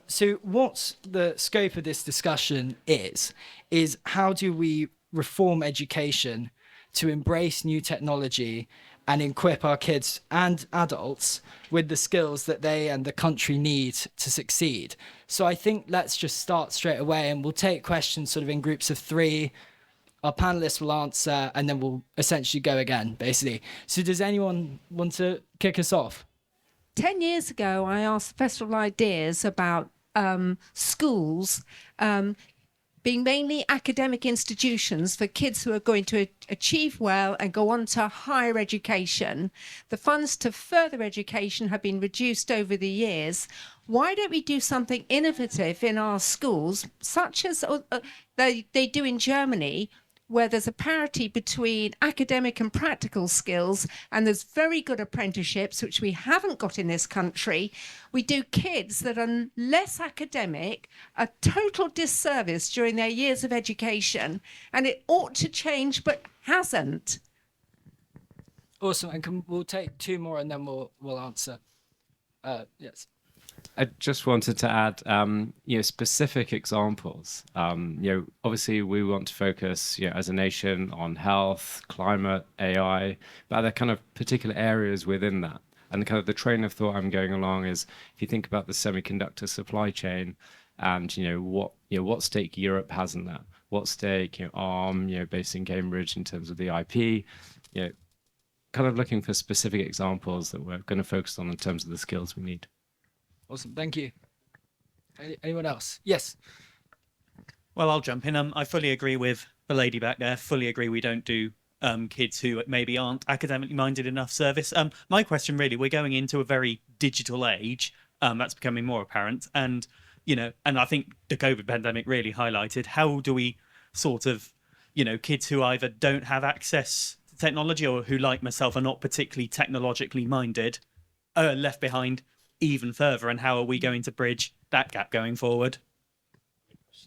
So what the scope of this discussion is how do we reform education to embrace new technology and equip our kids and adults with the skills that they and the country need to succeed. So I think let's just start straight away and we'll take questions sort of in groups of three. Our panelists will answer and then we'll essentially go again, basically. So does anyone want to kick us off? 10 years ago, I asked the Festival of Ideas about schools being mainly academic institutions for kids who are going to achieve well and go on to higher education. The funds to further education have been reduced over the years. Why don't we do something innovative in our schools, such as they do in Germany, where there's a parity between academic and practical skills, and there's very good apprenticeships, which we haven't got in this country. We do kids that are less academic a total disservice during their years of education, and it ought to change, but hasn't. Awesome, and we'll take two more and then we'll answer. Yes. I just wanted to add, specific examples. Obviously we want to focus, as a nation on health, climate, AI, but there are kind of particular areas within that. And kind of the train of thought I'm going along is, if you think about the semiconductor supply chain, and what stake Europe has in that, what stake ARM, based in Cambridge in terms of the IP, kind of looking for specific examples that we're going to focus on in terms of the skills we need. Awesome, thank you. Anyone else? Yes. Well, I'll jump in. I fully agree with the lady back there. Fully agree we don't do kids who maybe aren't academically minded enough service. My question really, we're going into a very digital age. That's becoming more apparent. And, and I think the COVID pandemic really highlighted how do we sort of, kids who either don't have access to technology or who, like myself, are not particularly technologically minded, are left behind even further, and how are we going to bridge that gap going forward?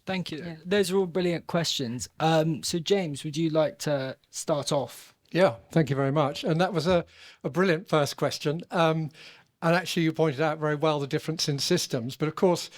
Thank you. Yeah. Those are all brilliant questions. So James, would you like to start off? Yeah, thank you very much. And that was a brilliant first question. And actually you pointed out very well the difference in systems. But of course,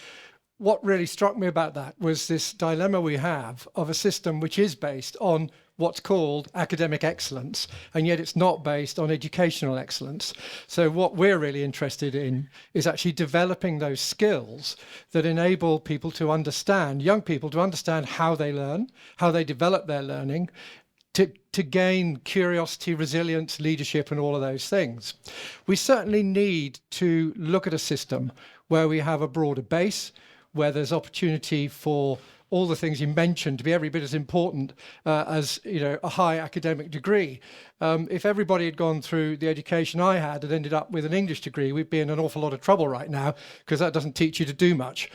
what really struck me about that was this dilemma we have of a system which is based on what's called academic excellence, and yet it's not based on educational excellence. So what we're really interested in is actually developing those skills that enable people to understand, young people to understand how they learn, how they develop their learning, to gain curiosity, resilience, leadership, and all of those things. We certainly need to look at a system where we have a broader base, where there's opportunity for all the things you mentioned to be every bit as important as a high academic degree. If everybody had gone through the education I had and ended up with an English degree, we'd be in an awful lot of trouble right now, because that doesn't teach you to do much.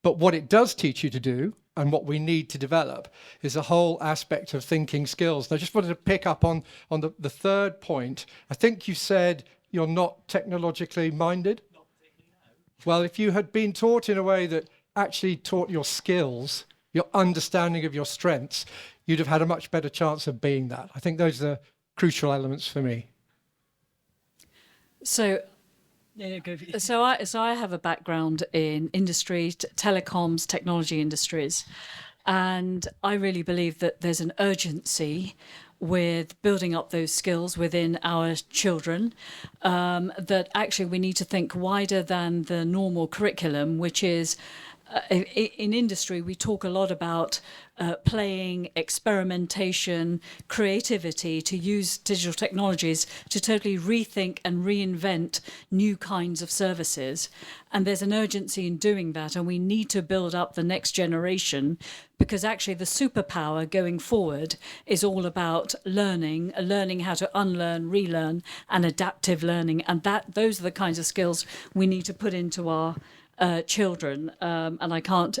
But what it does teach you to do, and what we need to develop, is a whole aspect of thinking skills. And I just wanted to pick up on the third point. I think you said you're not technologically minded. Not particularly, no. Well, if you had been taught in a way that actually taught your skills, your understanding of your strengths, you'd have had a much better chance of being that. I think those are crucial elements for me. So I have a background in industry, telecoms, technology industries, and I really believe that there's an urgency with building up those skills within our children, that actually we need to think wider than the normal curriculum, which is in industry, we talk a lot about playing, experimentation, creativity, to use digital technologies to totally rethink and reinvent new kinds of services. And there's an urgency in doing that, and we need to build up the next generation, because actually the superpower going forward is all about learning how to unlearn, relearn, and adaptive learning. And those are the kinds of skills we need to put into our children, and I can't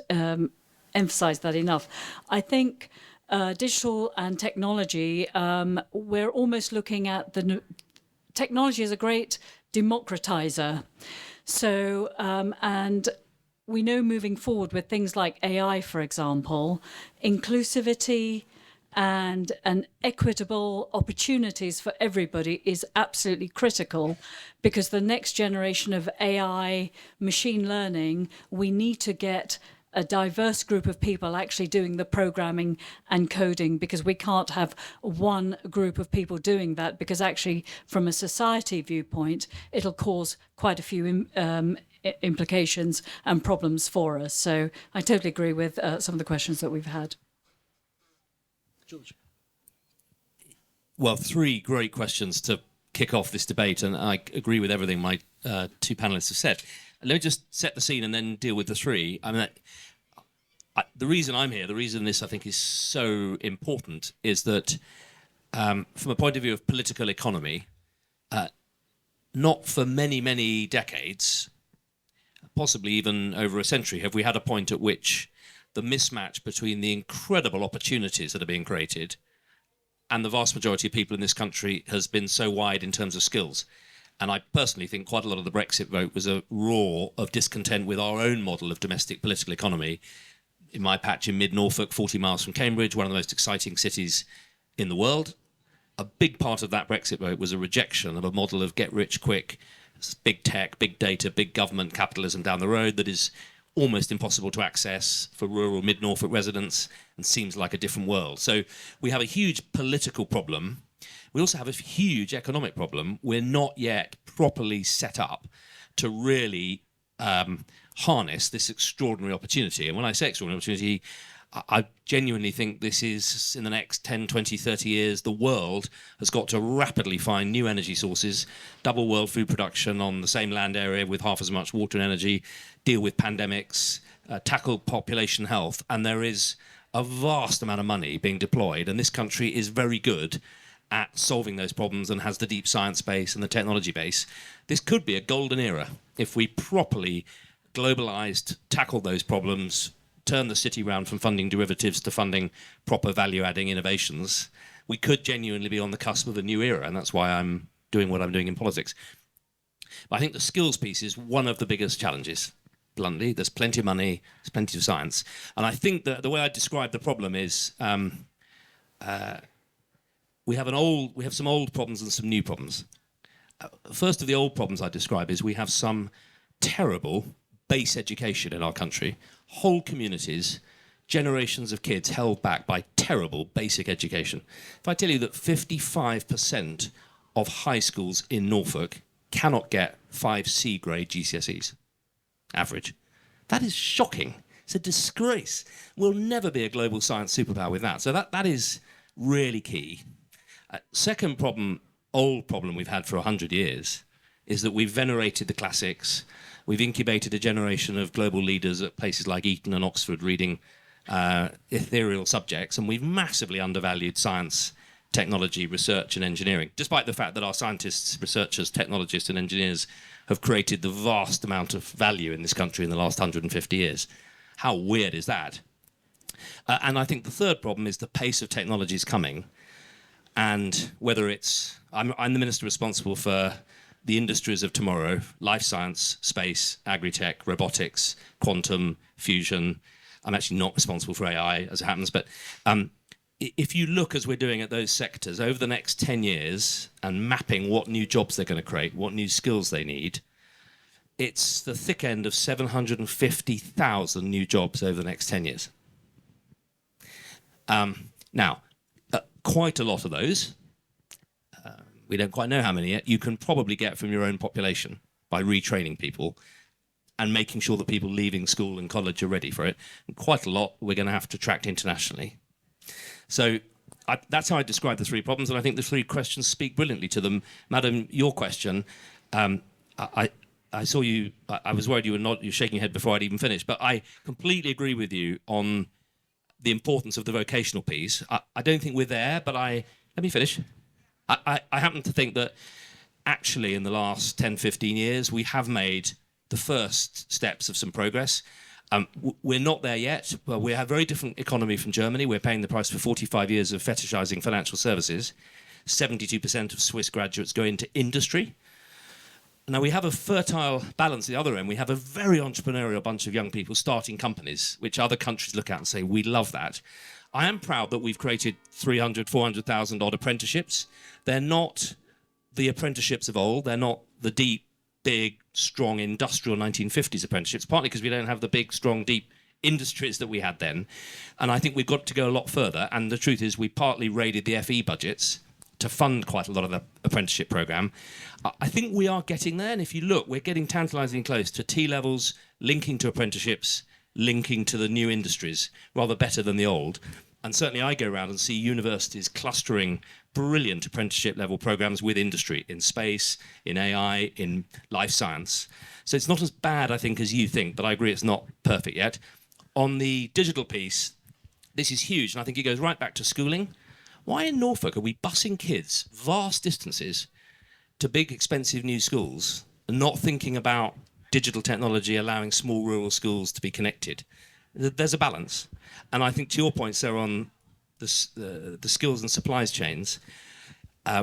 emphasize that enough. I think digital and technology, we're almost looking at technology as a great democratizer. So, and we know moving forward with things like AI, for example, inclusivity, and equitable opportunities for everybody is absolutely critical, because the next generation of AI, machine learning, we need to get a diverse group of people actually doing the programming and coding, because we can't have one group of people doing that, because actually from a society viewpoint it'll cause quite a few implications and problems for us. So I totally agree with some of the questions that we've had. George. Well, three great questions to kick off this debate, and I agree with everything my two panelists have said. Let me just set the scene and then deal with the three. I mean, the reason I'm here, the reason this I think is so important, is that from a point of view of political economy, not for many, many decades, possibly even over a century, have we had a point at which the mismatch between the incredible opportunities that are being created and the vast majority of people in this country has been so wide in terms of skills. And I personally think quite a lot of the Brexit vote was a roar of discontent with our own model of domestic political economy. In my patch in mid-Norfolk, 40 miles from Cambridge, one of the most exciting cities in the world, a big part of that Brexit vote was a rejection of a model of get rich quick, big tech, big data, big government capitalism down the road that is almost impossible to access for rural mid-Norfolk residents and seems like a different world. So we have a huge political problem. We also have a huge economic problem. We're not yet properly set up to really harness this extraordinary opportunity. And when I say extraordinary opportunity, I genuinely think this is, in the next 10, 20, 30 years, the world has got to rapidly find new energy sources, double world food production on the same land area with half as much water and energy, deal with pandemics, tackle population health. And there is a vast amount of money being deployed. And this country is very good at solving those problems and has the deep science base and the technology base. This could be a golden era if we properly globalized, tackled those problems, turn the city round from funding derivatives to funding proper value-adding innovations. We could genuinely be on the cusp of a new era, and that's why I'm doing what I'm doing in politics. But I think the skills piece is one of the biggest challenges. Bluntly, there's plenty of money, there's plenty of science. And I think that the way I describe the problem is we have some old problems and some new problems. First of the old problems I describe is we have some terrible base education in our country, whole communities, generations of kids held back by terrible basic education. If I tell you that 55% of high schools in Norfolk cannot get 5 C grade GCSEs, average, that is shocking. It's a disgrace. We'll never be a global science superpower with that. So that is really key. Second problem, old problem we've had for 100 years, is that we've venerated the classics. We've incubated a generation of global leaders at places like Eton and Oxford reading ethereal subjects, and we've massively undervalued science, technology, research and engineering, despite the fact that our scientists, researchers, technologists and engineers have created the vast amount of value in this country in the last 150 years. How weird is that? And I think the third problem is the pace of technology is coming, and whether it's... I'm the minister responsible for the industries of tomorrow: life science, space, agri-tech, robotics, quantum, fusion. I'm actually not responsible for AI, as it happens, but if you look, as we're doing, at those sectors over the next 10 years and mapping what new jobs they're going to create, what new skills they need, it's the thick end of 750,000 new jobs over the next 10 years. Now, quite a lot of those, we don't quite know how many yet, you can probably get from your own population by retraining people and making sure that people leaving school and college are ready for it. And quite a lot we're going to have to attract internationally. So that's how I describe the three problems, and I think the three questions speak brilliantly to them. Madam, your question, I saw you, I was worried you were shaking your head before I'd even finished, but I completely agree with you on the importance of the vocational piece. I don't think we're there, but let me finish. I happen to think that actually in the last 10, 15 years, we have made the first steps of some progress. We're not there yet. Well, we have a very different economy from Germany. We're paying the price for 45 years of fetishizing financial services. 72% of Swiss graduates go into industry. Now, we have a fertile balance at the other end. We have a very entrepreneurial bunch of young people starting companies, which other countries look at and say, we love that. I am proud that we've created 300, 400,000 odd apprenticeships. They're not the apprenticeships of old. They're not the deep, big, strong industrial 1950s apprenticeships, partly because we don't have the big, strong, deep industries that we had then. And I think we've got to go a lot further. And the truth is we partly raided the FE budgets to fund quite a lot of the apprenticeship programme. I think we are getting there. And if you look, we're getting tantalisingly close to T-levels, linking to apprenticeships, linking to the new industries, rather better than the old. And certainly I go around and see universities clustering brilliant apprenticeship level programs with industry in space, in AI, in life science. So it's not as bad, I think, as you think, but I agree it's not perfect yet. On the digital piece, this is huge, and I think it goes right back to schooling. Why in Norfolk are we busing kids vast distances to big, expensive new schools and not thinking about digital technology allowing small rural schools to be connected? There's a balance. And I think to your point, Sarah, on the skills and supplies chains,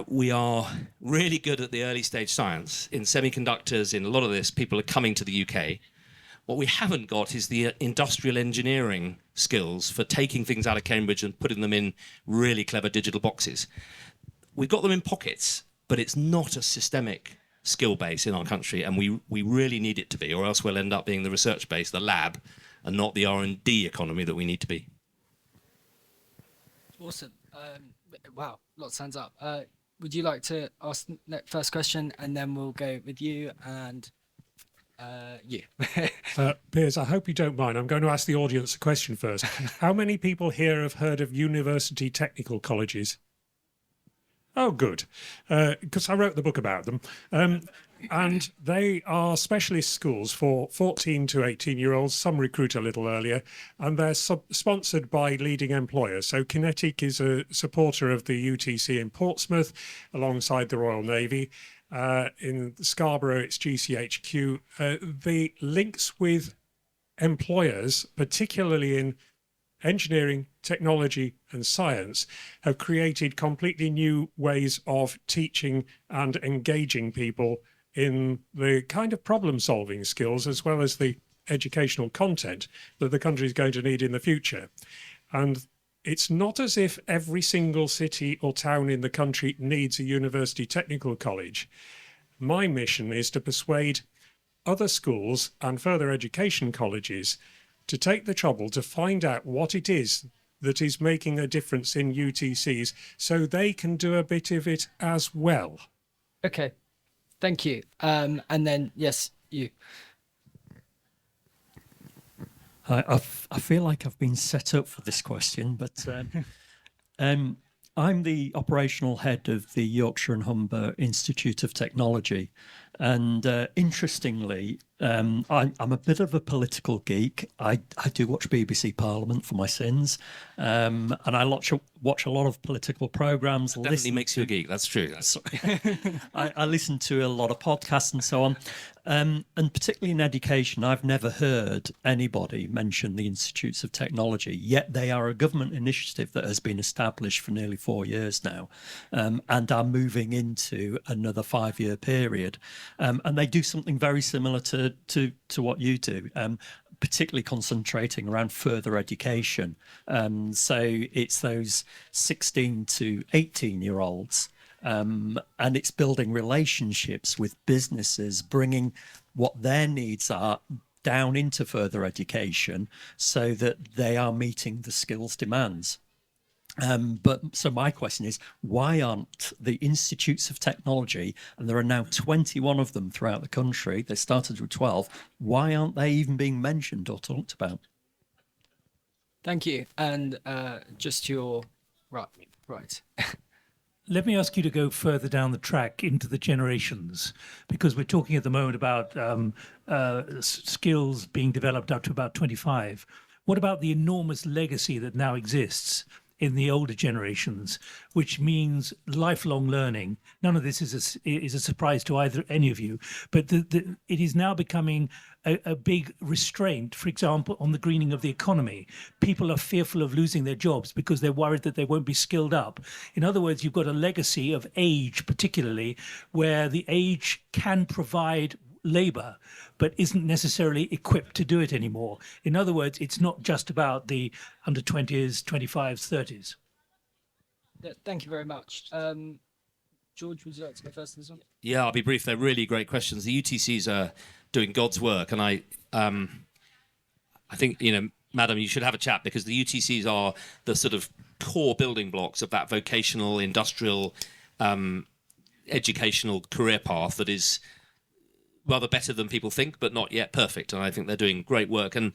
we are really good at the early stage science. In semiconductors, in a lot of this, people are coming to the UK. What we haven't got is the industrial engineering skills for taking things out of Cambridge and putting them in really clever digital boxes. We've got them in pockets, but it's not a systemic skill base in our country, and we really need it to be, or else we'll end up being the research base, the lab, and not the R&D economy that we need to be. Awesome. Wow, lots of hands up. Would you like to ask the first question, and then we'll go with you and you. Piers, I hope you don't mind. I'm going to ask the audience a question first. How many people here have heard of university technical colleges? Oh, good, because I wrote the book about them. And they are specialist schools for 14 to 18-year-olds. Some recruit a little earlier, and they're sponsored by leading employers. So QinetiQ is a supporter of the UTC in Portsmouth, alongside the Royal Navy. In Scarborough, it's GCHQ. The links with employers, particularly in engineering, technology and science, have created completely new ways of teaching and engaging people in the kind of problem-solving skills as well as the educational content that the country is going to need in the future. And it's not as if every single city or town in the country needs a university technical college. My mission is to persuade other schools and further education colleges to take the trouble to find out what it is that is making a difference in UTCs so they can do a bit of it as well. Okay, thank you. And then, yes, you. I feel like I've been set up for this question, but I'm the operational head of the Yorkshire and Humber Institute of Technology. And interestingly, I'm a bit of a political geek. I do watch BBC Parliament for my sins, and I watch a lot of political programmes. That definitely makes you a geek, that's true. I listen to a lot of podcasts and so on. And particularly in education, I've never heard anybody mention the Institutes of Technology, yet they are a government initiative that has been established for nearly 4 years now, and are moving into another 5-year period. And they do something very similar to what you do, particularly concentrating around further education. So it's those 16 to 18-year-olds. And it's building relationships with businesses, bringing what their needs are down into further education so that they are meeting the skills demands. So my question is, why aren't the Institutes of Technology, and there are now 21 of them throughout the country, they started with 12, why aren't they even being mentioned or talked about? Thank you. And just your right. Let me ask you to go further down the track into the generations, because we're talking at the moment about skills being developed up to about 25. What about the enormous legacy that now exists in the older generations, which means lifelong learning? None of this is a surprise to any of you, but it is now becoming a big restraint, for example, on the greening of the economy. People are fearful of losing their jobs because they're worried that they won't be skilled up. In other words, you've got a legacy of age, particularly, where the age can provide labour, but isn't necessarily equipped to do it anymore. In other words, it's not just about the under 20s, 25s, 30s. Thank you very much. George, would you like to go first on this one? Yeah, I'll be brief. They're really great questions. The UTCs are doing God's work, and I think, Madam, you should have a chat, because the UTCs are the sort of core building blocks of that vocational, industrial, educational career path that is rather better than people think, but not yet perfect. And I think they're doing great work. And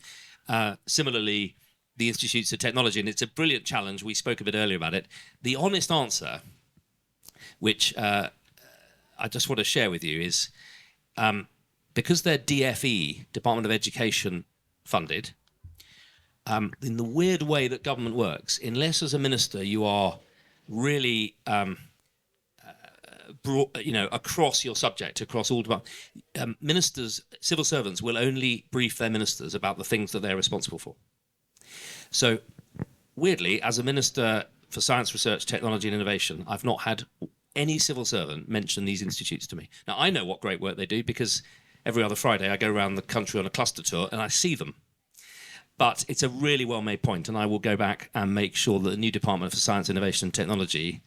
similarly, the Institutes of Technology, and it's a brilliant challenge. We spoke a bit earlier about it. The honest answer, which I just want to share with you, is because they're DFE, Department of Education funded, in the weird way that government works, unless as a minister you are really across your subject, across all departments, ministers, civil servants will only brief their ministers about the things that they're responsible for. So, weirdly, as a minister for science, research, technology and innovation, I've not had any civil servant mention these institutes to me. Now, I know what great work they do, because every other Friday I go around the country on a cluster tour and I see them. But it's a really well-made point, and I will go back and make sure that the new Department for Science, Innovation and Technology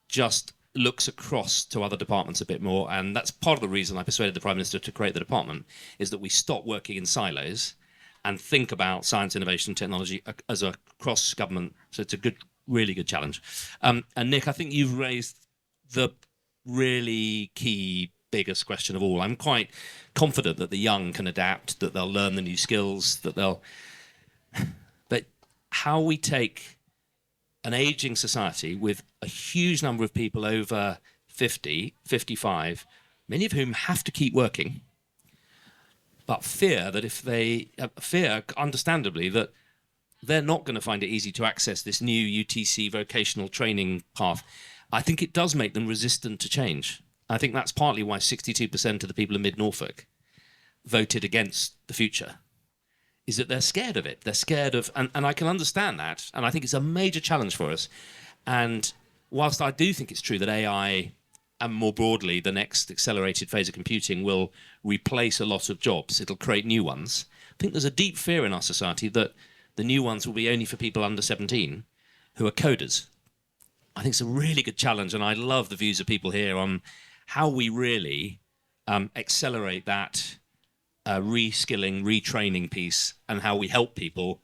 just looks across to other departments a bit more. And that's part of the reason I persuaded the Prime Minister to create the department, is that we stop working in silos and think about science, innovation and technology as a cross-government. So it's a really good challenge. And Nick, I think you've raised the really key biggest question of all. I'm quite confident that the young can adapt, that they'll learn the new skills, but how we take an aging society with a huge number of people over 50, 55, many of whom have to keep working, but fear, understandably, that they're not going to find it easy to access this new UTC vocational training path. I think it does make them resistant to change. I think that's partly why 62% of the people in Mid-Norfolk voted against the future, is that they're scared of it. They're scared of, and I can understand that, and I think it's a major challenge for us. And whilst I do think it's true that AI, and more broadly, the next accelerated phase of computing, will replace a lot of jobs, it'll create new ones, I think there's a deep fear in our society that the new ones will be only for people under 17 who are coders. I think it's a really good challenge, and I love the views of people here on how we really accelerate that reskilling, retraining piece, and how we help people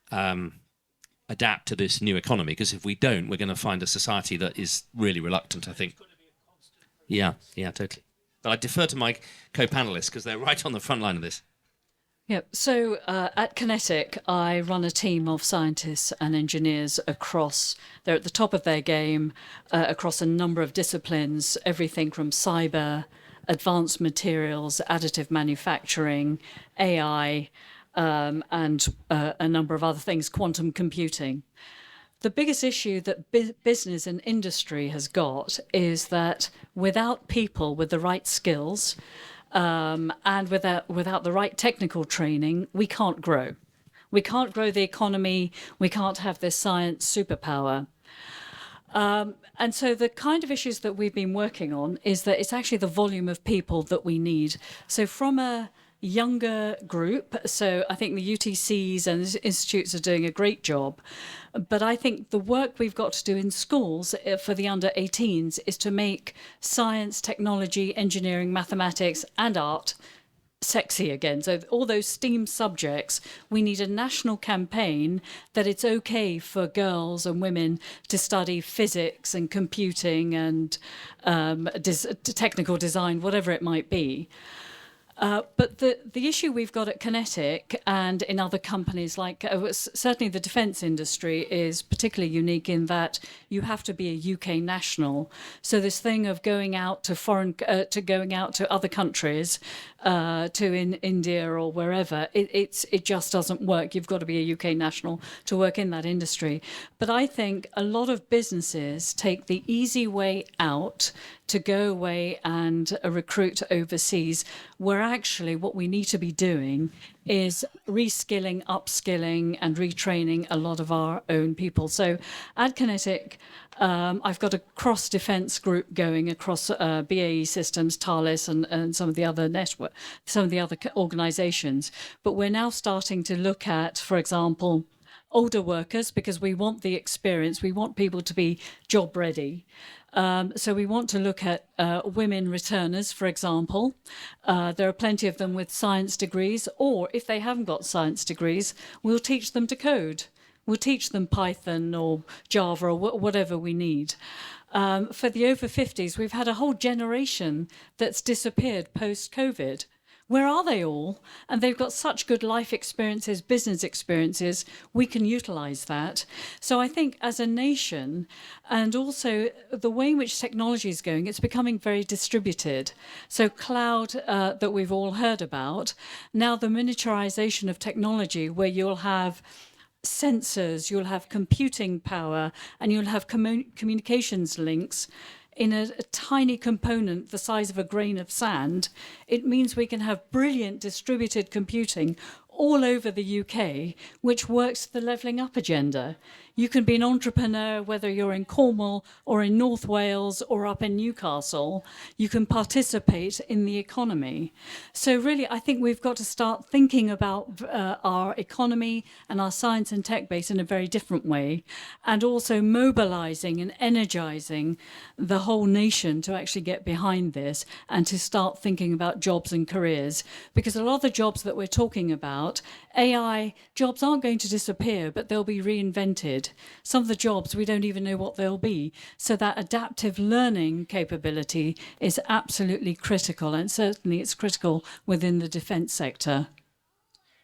adapt to this new economy. Because if we don't, we're going to find a society that is really reluctant, I think. Yeah, totally. But I defer to my co-panelists because they're right on the front line of this. Yeah, so at QinetiQ, I run a team of scientists and engineers they're at the top of their game, across a number of disciplines, everything from cyber, advanced materials, additive manufacturing, AI, and a number of other things, quantum computing. The biggest issue that business and industry has got is that without people with the right skills, and without the right technical training, we can't grow. We can't grow the economy. We can't have this science superpower. And so the kind of issues that we've been working on is that it's actually the volume of people that we need. So from a younger group, so I think the UTCs and institutes are doing a great job, but I think the work we've got to do in schools for the under 18s is to make science, technology, engineering, mathematics and art sexy again. So all those STEAM subjects, we need a national campaign that it's okay for girls and women to study physics and computing and technical design, whatever it might be. But the issue we've got at QinetiQ and in other companies, like certainly the defence industry, is particularly unique in that you have to be a UK national. So this thing of going out to going out to other countries, to in India or wherever, it just doesn't work. You've got to be a UK national to work in that industry. But I think a lot of businesses take the easy way out to go away and recruit overseas, whereas actually what we need to be doing is reskilling, upskilling, and retraining a lot of our own people. So at QinetiQ, I've got a cross-defence group going across BAE Systems, Thales, and some of the other organisations. But we're now starting to look at, for example, older workers, because we want the experience. We want people to be job ready. So we want to look at women returners, for example. There are plenty of them with science degrees, or if they haven't got science degrees, we'll teach them to code. We'll teach them Python or Java or whatever we need. For the over 50s, we've had a whole generation that's disappeared post-COVID. Where are they all? And they've got such good life experiences, business experiences, we can utilise that. So I think as a nation, and also the way in which technology is going, it's becoming very distributed. So cloud that we've all heard about, now the miniaturisation of technology where you'll have sensors, you'll have computing power, and you'll have communications links in a tiny component the size of a grain of sand. It means we can have brilliant distributed computing all over the UK, which works the levelling up agenda. You can be an entrepreneur, whether you're in Cornwall or in North Wales or up in Newcastle. You can participate in the economy. So really, I think we've got to start thinking about our economy and our science and tech base in a very different way, and also mobilising and energising the whole nation to actually get behind this and to start thinking about jobs and careers. Because a lot of the jobs that we're talking about, AI jobs aren't going to disappear, but they'll be reinvented. Some of the jobs, we don't even know what they'll be. So that adaptive learning capability is absolutely critical, and certainly it's critical within the defence sector.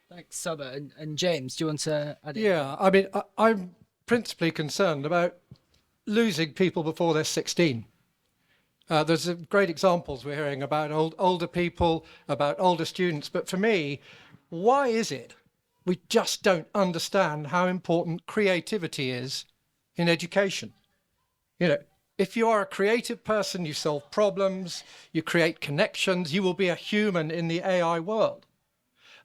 Thanks, Saba. And James, do you want to add in? Yeah, I mean, I'm principally concerned about losing people before they're 16. There's great examples we're hearing about older people, about older students, but for me, why is it we just don't understand how important creativity is in education? You know, if you are a creative person, you solve problems, you create connections, you will be a human in the AI world.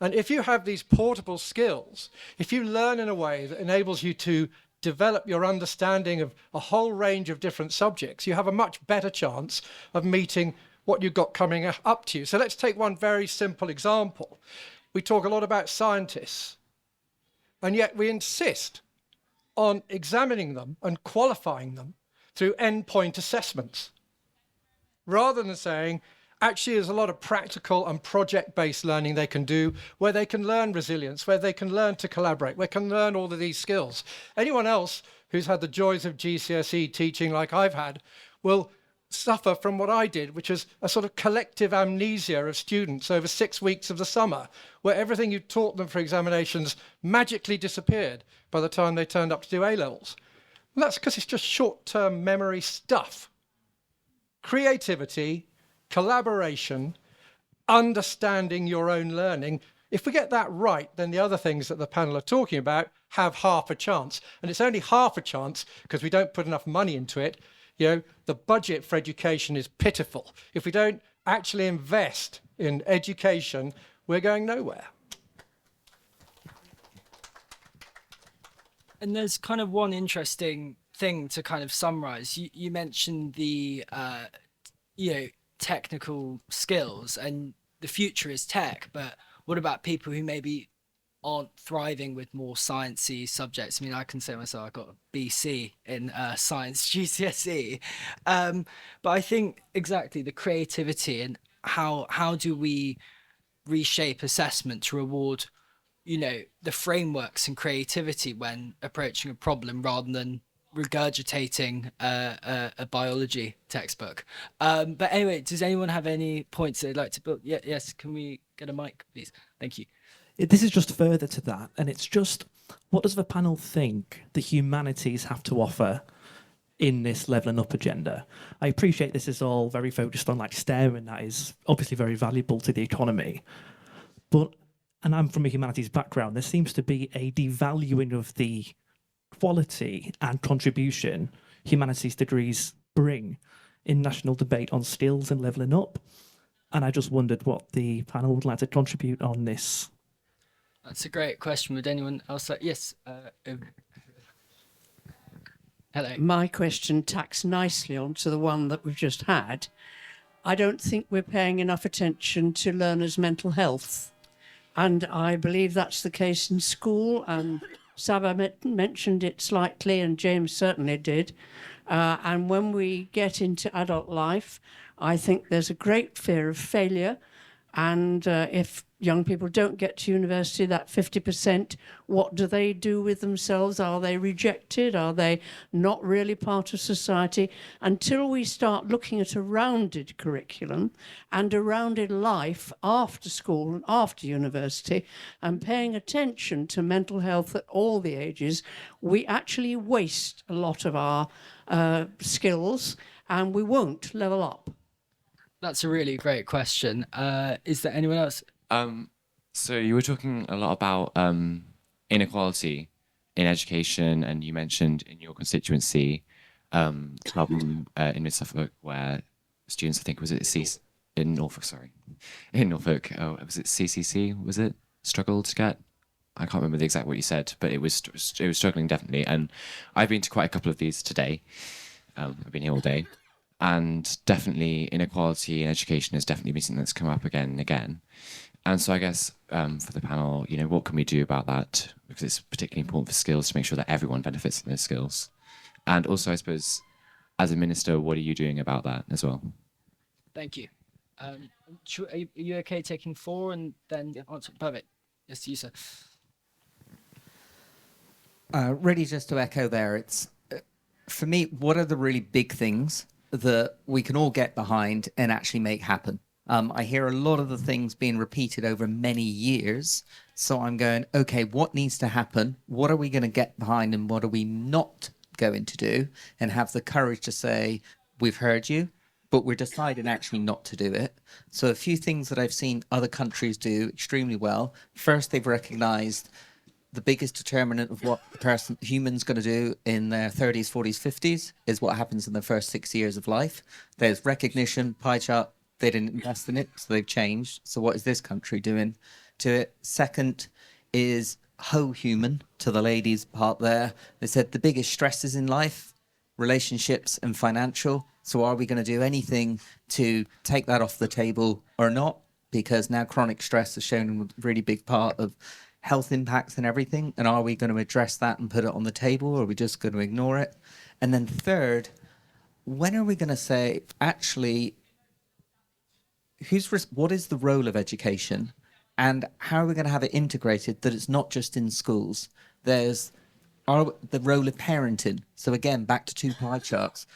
And if you have these portable skills, if you learn in a way that enables you to develop your understanding of a whole range of different subjects, you have a much better chance of meeting what you've got coming up to you. So let's take one very simple example. We talk a lot about scientists, and yet we insist on examining them and qualifying them through endpoint assessments, rather than saying, actually, there's a lot of practical and project-based learning they can do, where they can learn resilience, where they can learn to collaborate, where they can learn all of these skills. Anyone else who's had the joys of GCSE teaching like I've had will suffer from what I did, which is a sort of collective amnesia of students over 6 weeks of the summer, where everything you taught them for examinations magically disappeared by the time they turned up to do A-levels. And that's because it's just short-term memory stuff. Creativity, collaboration, understanding your own learning. If we get that right, then the other things that the panel are talking about have half a chance. And it's only half a chance because we don't put enough money into it. You know, the budget for education is pitiful. If we don't actually invest in education, we're going nowhere. And there's kind of one interesting thing to kind of summarize. You mentioned the, technical skills, and the future is tech, but what about people who maybe aren't thriving with more sciencey subjects? I mean, I can say myself, I got a BC in science GCSE, but I think exactly the creativity and how do we reshape assessment to reward, the frameworks and creativity when approaching a problem rather than regurgitating a biology textbook. But anyway, does anyone have any points they'd like to build? Yes, can we get a mic, please? Thank you. This is just further to that, and it's just, what does the panel think the humanities have to offer in this levelling up agenda? I appreciate this is all very focused on like STEM, and that is obviously very valuable to the economy. But, and I'm from a humanities background, there seems to be a devaluing of the quality and contribution humanities degrees bring in national debate on skills and levelling up. And I just wondered what the panel would like to contribute on this. That's a great question. Would anyone else like? Yes. Hello. My question tacks nicely onto the one that we've just had. I don't think we're paying enough attention to learners' mental health. And I believe that's the case in school. And Saba mentioned it slightly, and James certainly did. And when we get into adult life, I think there's a great fear of failure. And if young people don't get to university, that 50%, what do they do with themselves? Are they rejected? Are they not really part of society? Until we start looking at a rounded curriculum and a rounded life after school and after university and paying attention to mental health at all the ages, we actually waste a lot of our skills and we won't level up. That's a really great question. Is there anyone else? So you were talking a lot about inequality in education, and you mentioned in your constituency problem in Mid Suffolk where students, I think, was it in Norfolk, sorry, in Norfolk, was it CCC? Was it struggled to get? I can't remember the exact what you said, but it was struggling definitely. And I've been to quite a couple of these today. I've been here all day. And definitely inequality in education has definitely been something that's come up again and again. And so I guess for the panel, what can we do about that? Because it's particularly important for skills to make sure that everyone benefits from those skills. And also, I suppose, as a minister, what are you doing about that as well? Thank you. Are you okay taking 4 and then answer? Perfect. Yes, you, sir. Really, just to echo there, it's for me, what are the really big things that we can all get behind and actually make happen? I hear a lot of the things being repeated over many years. So I'm going, okay, what needs to happen? What are we going to get behind and what are we not going to do? And have the courage to say, we've heard you, but we're deciding actually not to do it. So a few things that I've seen other countries do extremely well. First, they've recognized the biggest determinant of what human's going to do in their 30s, 40s, 50s is what happens in the first 6 years of life. There's recognition, pie chart. They didn't invest in it, so they've changed. So what is this country doing to it? Second is human, to the ladies part there. They said the biggest stresses in life, relationships and financial. So are we going to do anything to take that off the table or not? Because now chronic stress has shown a really big part of health impacts and everything. And are we going to address that and put it on the table, or are we just going to ignore it? And then third, when are we going to say, actually, what is the role of education, and how are we going to have it integrated that it's not just in schools? There's the role of parenting. So again, back to 2 pie charts.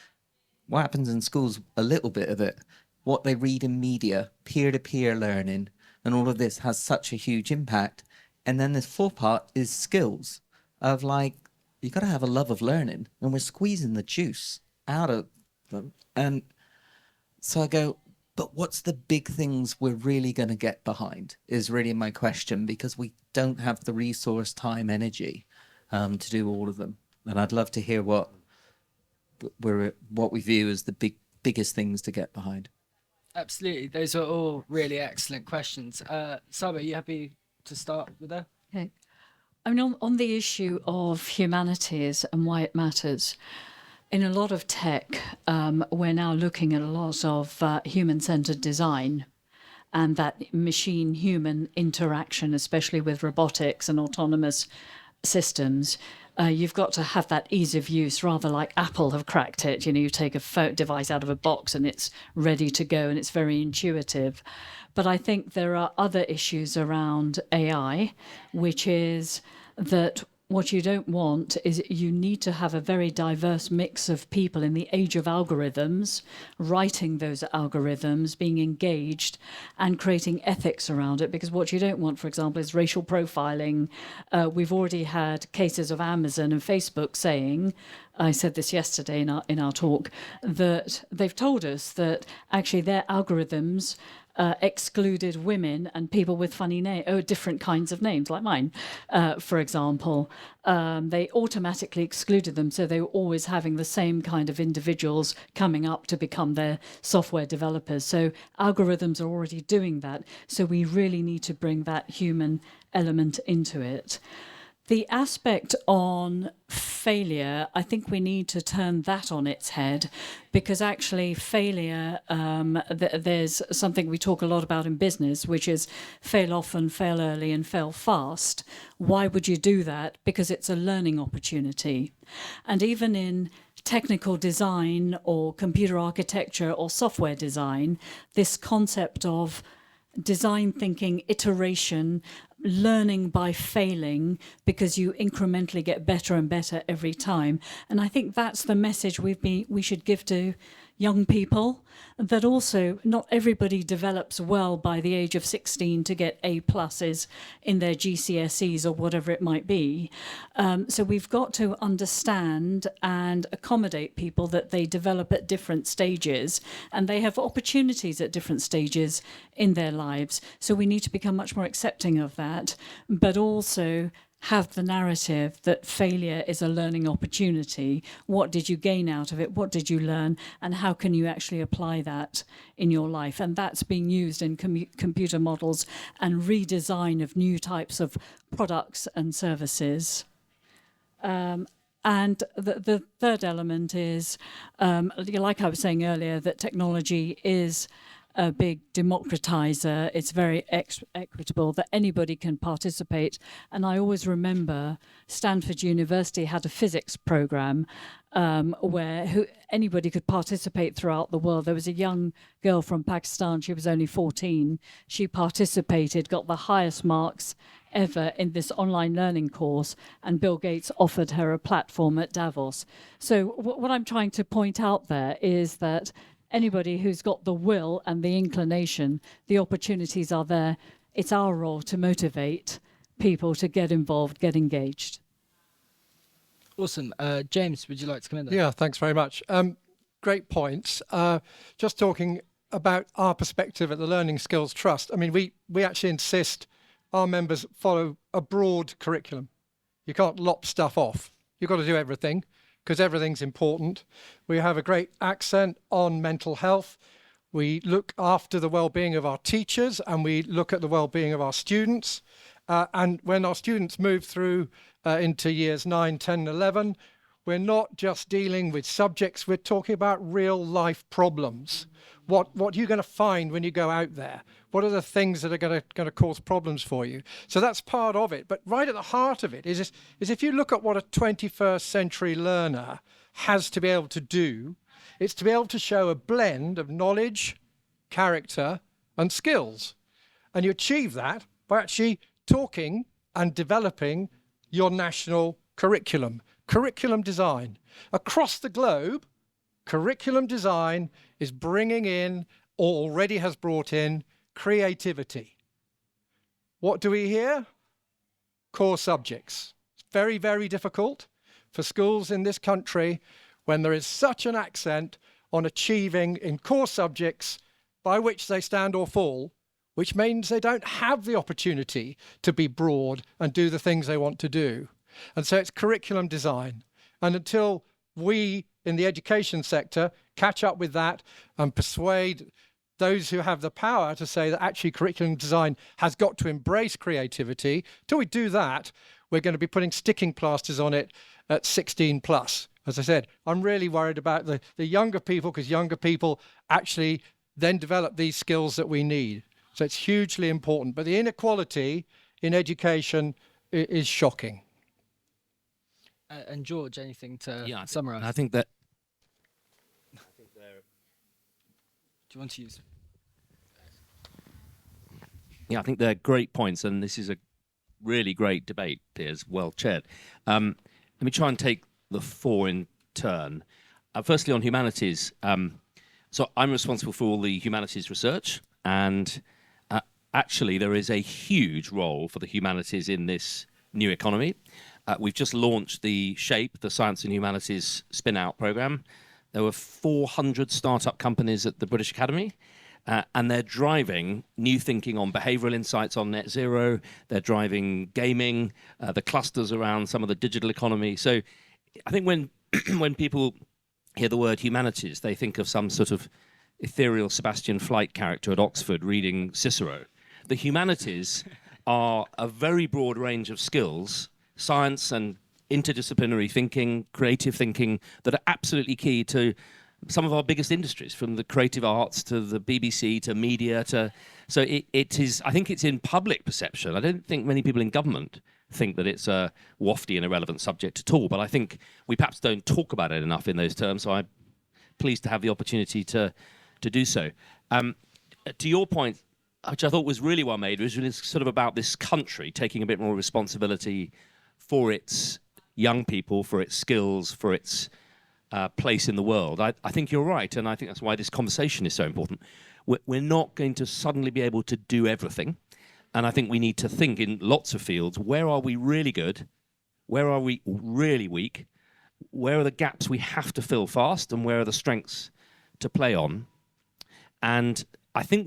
What happens in schools? A little bit of it. What they read in media, peer-to-peer learning, and all of this has such a huge impact. And then this 4th part is skills of you got to have a love of learning, and we're squeezing the juice out of them. And so I go, but what's the big things we're really going to get behind is really my question, because we don't have the resource, time, energy to do all of them. And I'd love to hear what we view as the biggest things to get behind. Absolutely. Those are all really excellent questions. Saba, are you happy to start with that? Okay. I mean, on the issue of humanities and why it matters, in a lot of tech, we're now looking at a lot of human-centered design and that machine-human interaction, especially with robotics and autonomous systems. You've got to have that ease of use, rather like Apple have cracked it. You take a phone device out of a box and it's ready to go and it's very intuitive. But I think there are other issues around AI, which is that what you don't want is you need to have a very diverse mix of people in the age of algorithms, writing those algorithms, being engaged and creating ethics around it. Because what you don't want, for example, is racial profiling. We've already had cases of Amazon and Facebook saying, I said this yesterday in our talk, that they've told us that actually their algorithms excluded women and people with funny different kinds of names, like mine, for example. They automatically excluded them, so they were always having the same kind of individuals coming up to become their software developers. So algorithms are already doing that. So we really need to bring that human element into it. The aspect on failure, I think we need to turn that on its head, because actually failure, there's something we talk a lot about in business, which is fail often, fail early, and fail fast. Why would you do that? Because it's a learning opportunity. And even in technical design or computer architecture or software design, this concept of design thinking, iteration, learning by failing, because you incrementally get better and better every time. And I think that's the message we should give to young people, that also not everybody develops well by the age of 16 to get A pluses in their GCSEs or whatever it might be. So we've got to understand and accommodate people that they develop at different stages, and they have opportunities at different stages in their lives. So we need to become much more accepting of that, but also have the narrative that failure is a learning opportunity. What did you gain out of it? What did you learn? And how can you actually apply that in your life? And that's being used in computer models and redesign of new types of products and services. And the third element is, like I was saying earlier, that technology is a big democratizer. It's very equitable, that anybody can participate. And I always remember Stanford University had a physics program where anybody could participate throughout the world. There was a young girl from Pakistan. She was only 14. She participated, got the highest marks ever in this online learning course, and Bill Gates offered her a platform at Davos. So what I'm trying to point out there is that anybody who's got the will and the inclination, the opportunities are there. It's our role to motivate people to get involved, get engaged. Awesome. James, would you like to come in there? Yeah, thanks very much. Great points. Just talking about our perspective at the Learning Skills Trust. I mean, we actually insist our members follow a broad curriculum. You can't lop stuff off. You've got to do everything, because everything's important. We have a great accent on mental health. We look after the well-being of our teachers, and we look at the well-being of our students. And when our students move through into years 9, 10, 11, we're not just dealing with subjects, we're talking about real life problems. What are you going to find when you go out there? What are the things that are going to cause problems for you? So that's part of it. But right at the heart of it is if you look at what a 21st century learner has to be able to do, it's to be able to show a blend of knowledge, character, and skills. And you achieve that by actually talking and developing your national curriculum design. Across the globe, curriculum design is bringing in, or already has brought in, creativity. What do we hear? Core subjects. It's very, very difficult for schools in this country when there is such an accent on achieving in core subjects by which they stand or fall, which means they don't have the opportunity to be broad and do the things they want to do. And so it's curriculum design. And until we in the education sector catch up with that and persuade those who have the power to say that actually curriculum design has got to embrace creativity, till we do that, we're going to be putting sticking plasters on it at 16 plus. As I said, I'm really worried about the younger people, because younger people actually then develop these skills that we need. So it's hugely important. But the inequality in education is shocking. And George, anything to summarise? I think that. Do you want to use? Yeah, I think they're great points, and this is a really great debate, Piers, well chaired. Let me try and take the four in turn. Firstly, on humanities. So I'm responsible for all the humanities research, and actually there is a huge role for the humanities in this new economy. We've just launched the SHAPE, the Science and Humanities Spin-Out programme. There were 400 startup companies at the British Academy. and they're driving new thinking on behavioral insights on net zero. They're driving gaming, the clusters around some of the digital economy. So I think when when people hear the word humanities, they think of some sort of ethereal Sebastian Flight character at Oxford reading Cicero. The humanities are a very broad range of skills, science and interdisciplinary thinking, creative thinking, that are absolutely key to some of our biggest industries, from the creative arts to the BBC to media to. So it is. I think it's in public perception. I don't think many people in government think that it's a wafty and irrelevant subject at all. But I think we perhaps don't talk about it enough in those terms. So I'm pleased to have the opportunity to do so. To your point, which I thought was really well made, was really sort of about this country taking a bit more responsibility for its young people, for its skills, for its place in the world. I think you're right, and I think that's why this conversation is so important. We're not going to suddenly be able to do everything, and I think we need to think in lots of fields, where are we really good, where are we really weak, where are the gaps we have to fill fast, and where are the strengths to play on. And I think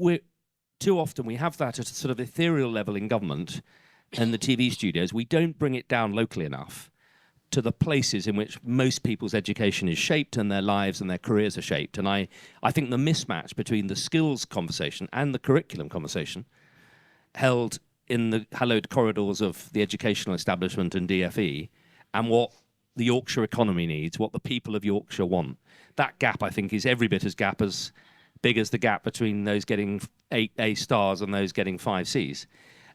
too often we have that at a sort of ethereal level in government and the TV studios. We don't bring it down locally enough to the places in which most people's education is shaped and their lives and their careers are shaped. And I think the mismatch between the skills conversation and the curriculum conversation held in the hallowed corridors of the educational establishment and DFE, and what the Yorkshire economy needs, what the people of Yorkshire want. That gap, I think, is every bit as big as the gap between those getting 8 A stars and those getting 5 Cs.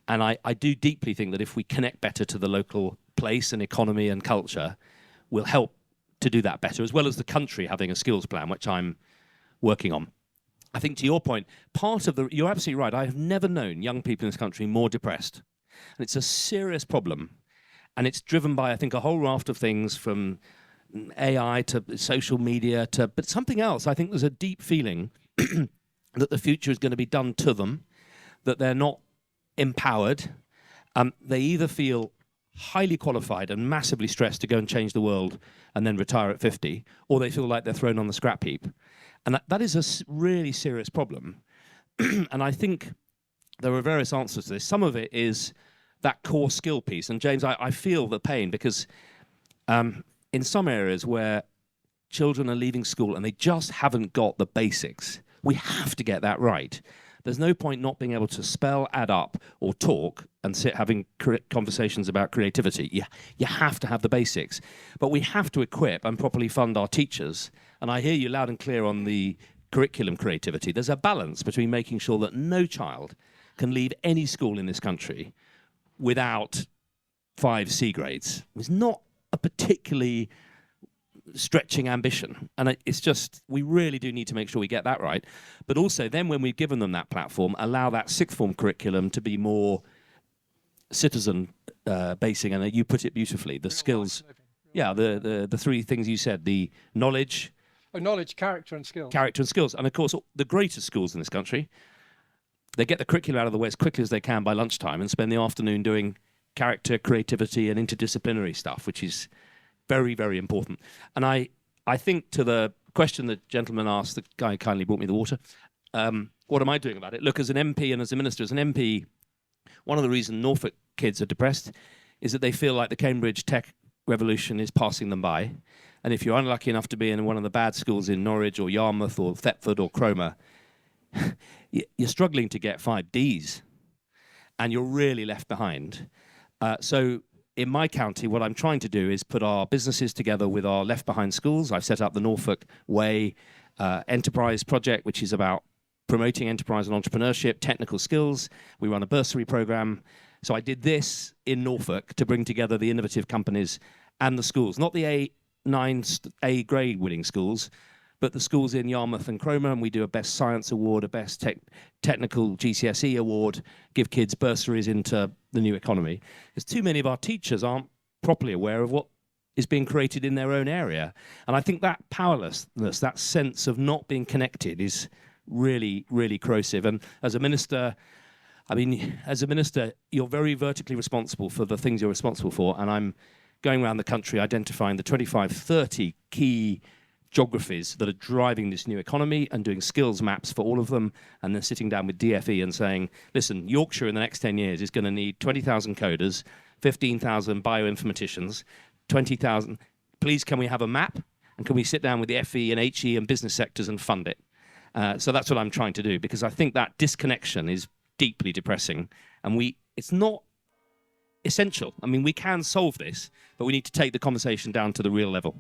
And I do deeply think that if we connect better to the local place and economy and culture, we'll help to do that better, as well as the country having a skills plan, which I'm working on. I think, to your point, you're absolutely right. I have never known young people in this country more depressed. And it's a serious problem. And it's driven by, I think, a whole raft of things, from AI to social media but something else. I think there's a deep feeling that the future is going to be done to them, that they're not empowered. They either feel highly qualified and massively stressed to go and change the world and then retire at 50, or they feel like they're thrown on the scrap heap. And that is a really serious problem. And I think there are various answers to this. Some of it is that core skill piece. And James, I feel the pain, because in some areas where children are leaving school and they just haven't got the basics, we have to get that right. There's no point not being able to spell, add up, or talk and sit having conversations about creativity. You have to have the basics. But we have to equip and properly fund our teachers. And I hear you loud and clear on the curriculum creativity. There's a balance between making sure that no child can leave any school in this country without 5 C grades. It's not a particularly stretching ambition, and it's just, we really do need to make sure we get that right. But also then, when we've given them that platform, allow that sixth form curriculum to be more citizen basing. And you put it beautifully, the skills, the 3 things you said: the knowledge, character and skills. And of course, the greatest schools in this country, they get the curriculum out of the way as quickly as they can by lunchtime and spend the afternoon doing character, creativity and interdisciplinary stuff, which is very, very important. And I think, to the question the gentleman asked, the guy kindly brought me the water, what am I doing about it? Look, as an MP and as a minister, as an MP, one of the reasons Norfolk kids are depressed is that they feel like the Cambridge tech revolution is passing them by. And if you're unlucky enough to be in one of the bad schools in Norwich or Yarmouth or Thetford or Cromer, you're struggling to get 5 Ds and you're really left behind. So in my county, what I'm trying to do is put our businesses together with our left behind schools. I've set up the Norfolk Way Enterprise Project, which is about promoting enterprise and entrepreneurship, technical skills. We run a bursary program. So I did this in Norfolk to bring together the innovative companies and the schools, not the A grade winning schools, but the schools in Yarmouth and Cromer. And we do a Best Science Award, a Best Technical GCSE Award, give kids bursaries into the new economy. Because too many of our teachers aren't properly aware of what is being created in their own area. And I think that powerlessness, that sense of not being connected, is really, really corrosive. And as a minister, you're very vertically responsible for the things you're responsible for. And I'm going around the country identifying the 25, 30 key geographies that are driving this new economy and doing skills maps for all of them, and then sitting down with DFE and saying, listen, Yorkshire in the next 10 years is going to need 20,000 coders, 15,000 bioinformaticians, 20,000. Please, can we have a map? And can we sit down with the FE and HE and business sectors and fund it? So that's what I'm trying to do, because I think that disconnection is deeply depressing, and it's not essential. I mean, we can solve this, but we need to take the conversation down to the real level.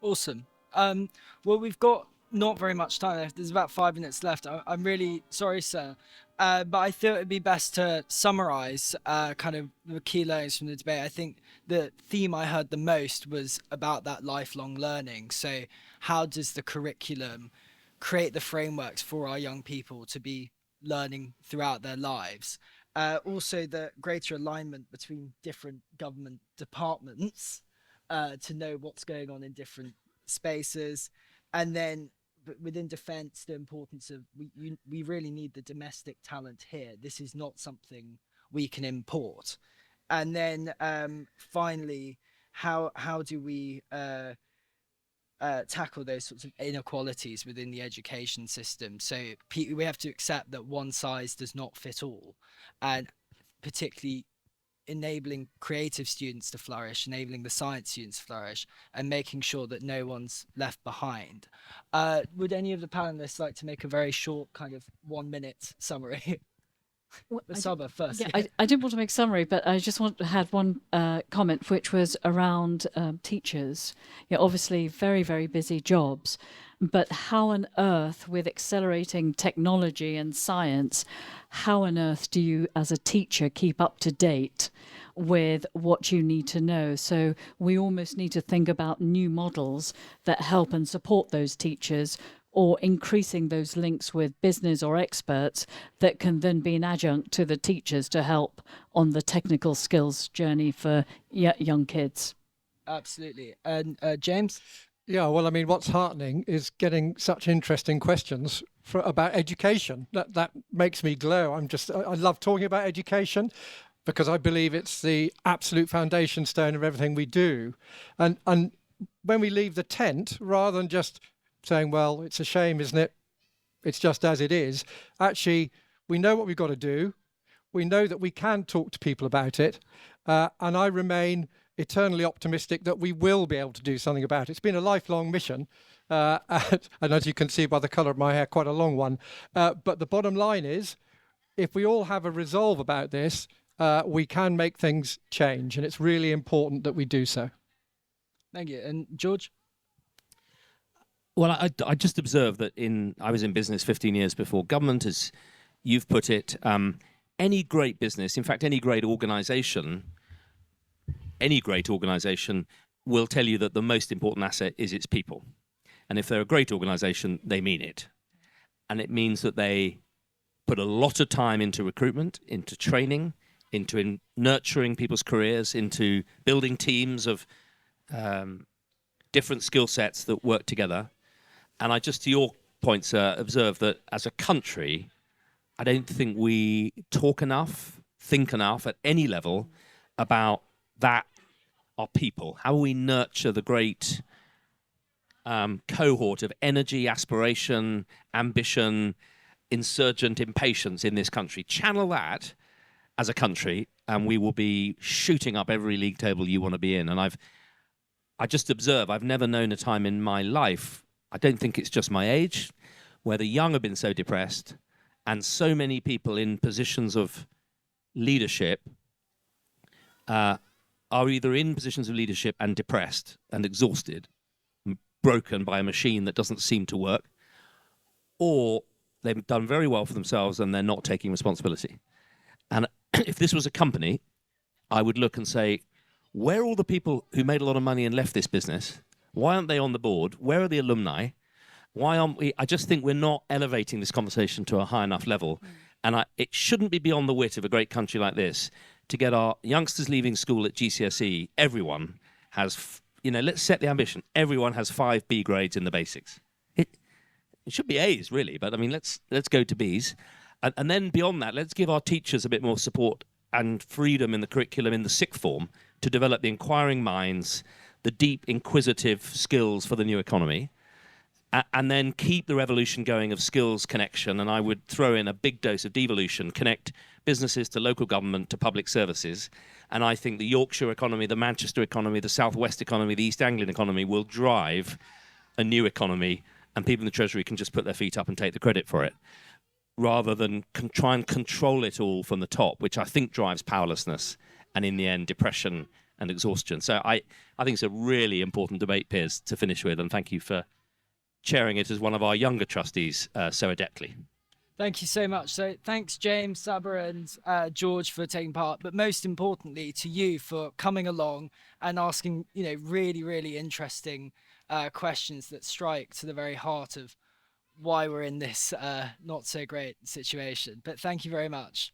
Awesome. Well, we've got not very much time left. There's about 5 minutes left. I'm really sorry, sir. But I thought it'd be best to summarize kind of the key learnings from the debate. I think the theme I heard the most was about that lifelong learning. So how does the curriculum create the frameworks for our young people to be learning throughout their lives? Also, the greater alignment between different government departments to know what's going on in different spaces. And then within defence, the importance of we really need the domestic talent here. This is not something we can import. And then finally, how do we tackle those sorts of inequalities within the education system? So we have to accept that one size does not fit all, and particularly enabling creative students to flourish, enabling the science students to flourish, and making sure that no one's left behind. Would any of the panelists like to make a very short kind of 1 minute summary? Well, Saba first. Yeah, I didn't want to make a summary, but I just had one comment, which was around teachers. Yeah, obviously very, very busy jobs, but how on earth, with accelerating technology and science, how on earth do you, as a teacher, keep up to date with what you need to know? So we almost need to think about new models that help and support those teachers, or increasing those links with business or experts that can then be an adjunct to the teachers to help on the technical skills journey for young kids. Absolutely. And James? Yeah, well, I mean, what's heartening is getting such interesting questions about education. That makes me glow. I love talking about education, because I believe it's the absolute foundation stone of everything we do. And when we leave the tent, rather than just saying, well, it's a shame, isn't it? It's just as it is. Actually, we know what we've got to do. We know that we can talk to people about it. And I remain eternally optimistic that we will be able to do something about it. It's been a lifelong mission. And as you can see by the colour of my hair, quite a long one. But the bottom line is, if we all have a resolve about this, we can make things change. And it's really important that we do so. Thank you. And George? Well, I just observed that I was in business 15 years before government, as you've put it. Any great business, in fact, any great organisation will tell you that the most important asset is its people. And if they're a great organisation, they mean it. And it means that they put a lot of time into recruitment, into training, into nurturing people's careers, into building teams of different skill sets that work together. And I just, to your point, sir, observe that as a country, I don't think we talk enough, think enough at any level about that, our people. How we nurture the great cohort of energy, aspiration, ambition, insurgent impatience in this country. Channel that as a country, and we will be shooting up every league table you want to be in. And I just observe, I've never known a time in my life, I don't think it's just my age, where the young have been so depressed, and so many people in positions of leadership are either in positions of leadership and depressed and exhausted, and broken by a machine that doesn't seem to work, or they've done very well for themselves and they're not taking responsibility. And if this was a company, I would look and say, where are all the people who made a lot of money and left this business? Why aren't they on the board? Where are the alumni? Why aren't we? I just think we're not elevating this conversation to a high enough level. And it shouldn't be beyond the wit of a great country like this to get our youngsters leaving school at GCSE. Everyone has, let's set the ambition. Everyone has 5 B grades in the basics. It should be A's, really. But, I mean, let's go to B's. And then beyond that, let's give our teachers a bit more support and freedom in the curriculum in the sixth form to develop the inquiring minds, the deep inquisitive skills for the new economy, and then keep the revolution going of skills connection. And I would throw in a big dose of devolution, connect businesses to local government, to public services. And I think the Yorkshire economy, the Manchester economy, the South West economy, the East Anglian economy will drive a new economy, and people in the Treasury can just put their feet up and take the credit for it, rather than try and control it all from the top, which I think drives powerlessness and, in the end, depression and exhaustion. So I think it's a really important debate, Piers, to finish with, and thank you for chairing it as one of our younger trustees so adeptly. Thank you so much. So thanks, James, Saba and George for taking part, but most importantly to you for coming along and asking, really, really interesting questions that strike to the very heart of why we're in this not so great situation. But thank you very much.